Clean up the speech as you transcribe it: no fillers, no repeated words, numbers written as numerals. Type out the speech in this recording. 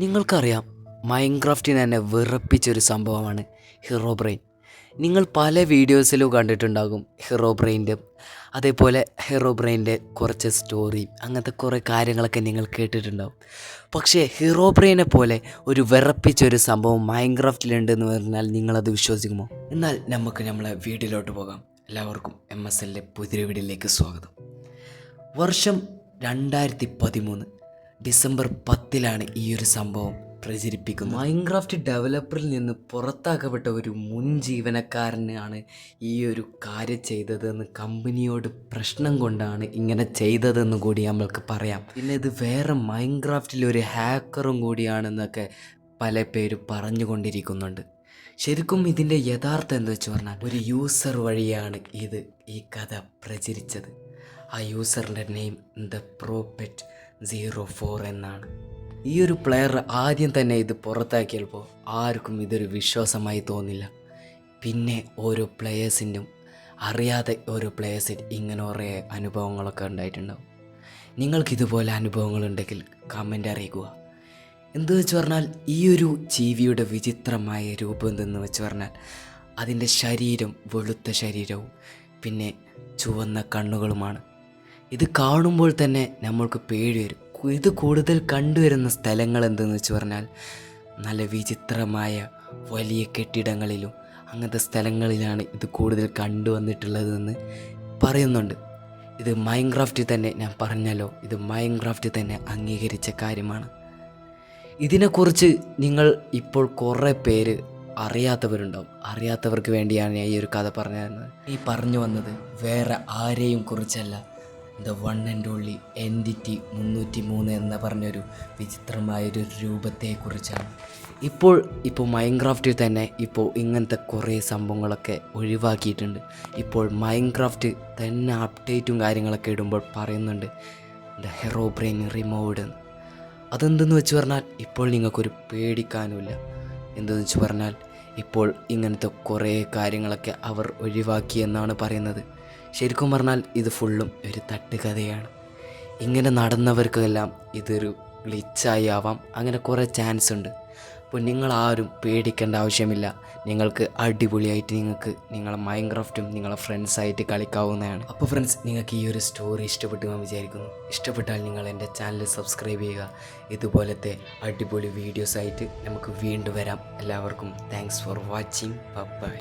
നിങ്ങൾക്കറിയാം, മൈൻക്രാഫ്റ്റിനെ തന്നെ വിറപ്പിച്ചൊരു സംഭവമാണ് ഹീറോബ്രെയിൻ. നിങ്ങൾ പല വീഡിയോസിലും കണ്ടിട്ടുണ്ടാകും ഹീറോബ്രെയിൻ്റെ. അതേപോലെ ഹീറോബ്രെയിൻ്റെ കുറച്ച് സ്റ്റോറി, അങ്ങനത്തെ കുറേ കാര്യങ്ങളൊക്കെ നിങ്ങൾ കേട്ടിട്ടുണ്ടാകും. പക്ഷേ ഹീറോബ്രെയിനെ പോലെ ഒരു വിറപ്പിച്ചൊരു സംഭവം മൈൻക്രാഫ്റ്റിലുണ്ടെന്ന് പറഞ്ഞാൽ നിങ്ങളത് വിശ്വസിക്കുമോ? എന്നാൽ നമുക്ക് നമ്മളെ വീഡിയോയിലോട്ട് പോകാം. എല്ലാവർക്കും MSLൻ്റെ പുതിയ വീഡിയോയിലേക്ക് സ്വാഗതം. വർഷം 2013 ഡിസംബർ 10 ഈ ഒരു സംഭവം പ്രചരിപ്പിക്കുന്നത്. മൈൻക്രാഫ്റ്റ് ഡെവലപ്പറിൽ നിന്ന് പുറത്താക്കപ്പെട്ട ഒരു മുൻ ജീവനക്കാരനാണ് ഈ ഒരു കാര്യം ചെയ്തതെന്ന്, കമ്പനിയോട് പ്രശ്നം കൊണ്ടാണ് ഇങ്ങനെ ചെയ്തതെന്ന് കൂടി നമ്മൾക്ക് പറയാം. പിന്നെ ഇത് വേറെ മൈൻക്രാഫ്റ്റിലൊരു ഹാക്കറും കൂടിയാണെന്നൊക്കെ പല പേരും പറഞ്ഞുകൊണ്ടിരിക്കുന്നുണ്ട്. ശരിക്കും ഇതിൻ്റെ യഥാർത്ഥം എന്താ വെച്ച് പറഞ്ഞാൽ, ഒരു യൂസർ വഴിയാണ് ഈ കഥ പ്രചരിച്ചത്. ആ യൂസറിൻ്റെ നെയിം TheProphet04 എന്നാണ്. ഈ ഒരു പ്ലെയർ ആദ്യം തന്നെ ഇത് പുറത്താക്കിയപ്പോൾ ആർക്കും ഇതൊരു വിശ്വാസമായി തോന്നില്ല. പിന്നെ ഓരോ പ്ലെയേഴ്സിനും അറിയാതെ ഓരോ പ്ലെയേഴ്സിന് ഇങ്ങനെ കുറേ അനുഭവങ്ങളൊക്കെ ഉണ്ടായിട്ടുണ്ടാവും. നിങ്ങൾക്കിതുപോലെ അനുഭവങ്ങളുണ്ടെങ്കിൽ കമൻ്റ് അറിയിക്കുക. എന്ത് വെച്ച് പറഞ്ഞാൽ, ഈ ഒരു ജീവിയുടെ വിചിത്രമായ രൂപം എന്തെന്ന് വെച്ച് പറഞ്ഞാൽ, അതിൻ്റെ ശരീരം വെളുത്ത ശരീരവും പിന്നെ ചുവന്ന കണ്ണുകളുമാണ്. ഇത് കാണുമ്പോൾ തന്നെ നമ്മൾക്ക് പേടി വരും. ഇത് കൂടുതൽ കണ്ടുവരുന്ന സ്ഥലങ്ങൾ എന്തെന്ന് വെച്ച് പറഞ്ഞാൽ, നല്ല വിചിത്രമായ വലിയ കെട്ടിടങ്ങളിലും അങ്ങനത്തെ സ്ഥലങ്ങളിലാണ് ഇത് കൂടുതൽ കണ്ടുവന്നിട്ടുള്ളതെന്ന് പറയുന്നുണ്ട്. ഇത് മൈൻക്രാഫ്റ്റിൽ തന്നെ, ഞാൻ പറഞ്ഞല്ലോ, ഇത് മൈൻക്രാഫ്റ്റ് തന്നെ അംഗീകരിച്ച കാര്യമാണ്. ഇതിനെക്കുറിച്ച് നിങ്ങൾ ഇപ്പോൾ കുറേ പേര് അറിയാത്തവരുണ്ടാവും. അറിയാത്തവർക്ക് വേണ്ടിയാണ് ഞാൻ ഈ ഒരു കഥ പറഞ്ഞു തരുന്നത്. ഈ പറഞ്ഞു വന്നത് വേറെ ആരെയും കുറിച്ചല്ല, the one and only entity 303 എന്ന് പറഞ്ഞൊരു വിചിത്രമായൊരു രൂപത്തെക്കുറിച്ചാണ്. ഇപ്പോൾ മൈൻക്രാഫ്റ്റിൽ തന്നെ ഇങ്ങനത്തെ കുറേ സംഭവങ്ങളൊക്കെ ഒഴിവാക്കിയിട്ടുണ്ട്. ഇപ്പോൾ മൈൻക്രാഫ്റ്റ് തന്നെ അപ്ഡേറ്റും കാര്യങ്ങളൊക്കെ ഇടുമ്പോൾ പറയുന്നുണ്ട് ദ ഹീറോബ്രെയിൻ റിമൂവ്ഡ് എന്ന്. അതെന്തെന്ന് വെച്ച് പറഞ്ഞാൽ, ഇപ്പോൾ നിങ്ങൾക്കൊരു പേടിക്കാനുമില്ല. എന്തെന്ന് വെച്ച് പറഞ്ഞാൽ, ഇപ്പോൾ ഇങ്ങനത്തെ കുറേ കാര്യങ്ങളൊക്കെ അവർ ഒഴിവാക്കി എന്നാണ് പറയുന്നത്. ശരിക്കും പറഞ്ഞാൽ ഇത് ഫുള്ളും ഒരു തട്ടുകഥയാണ്. ഇങ്ങനെ നടന്നവർക്കെല്ലാം ഇതൊരു ഗ്ലിച്ചായി ആവാം, അങ്ങനെ കുറേ ചാൻസ് ഉണ്ട്. അപ്പോൾ നിങ്ങളാരും പേടിക്കേണ്ട ആവശ്യമില്ല. നിങ്ങൾക്ക് അടിപൊളിയായിട്ട് നിങ്ങളെ മൈൻക്രാഫ്റ്റും നിങ്ങളെ ഫ്രണ്ട്സായിട്ട് കളിക്കാവുന്നതാണ്. അപ്പോൾ ഫ്രണ്ട്സ്, നിങ്ങൾക്ക് ഈ ഒരു സ്റ്റോറി ഇഷ്ടപ്പെട്ടു എന്ന് വിചാരിക്കുന്നു. ഇഷ്ടപ്പെട്ടാൽ നിങ്ങൾ എൻ്റെ ചാനൽ സബ്സ്ക്രൈബ് ചെയ്യുക. ഇതുപോലത്തെ അടിപൊളി വീഡിയോസായിട്ട് നമുക്ക് വീണ്ടും വരാം. എല്ലാവർക്കും താങ്ക്സ് ഫോർ വാച്ചിങ്. ബൈ.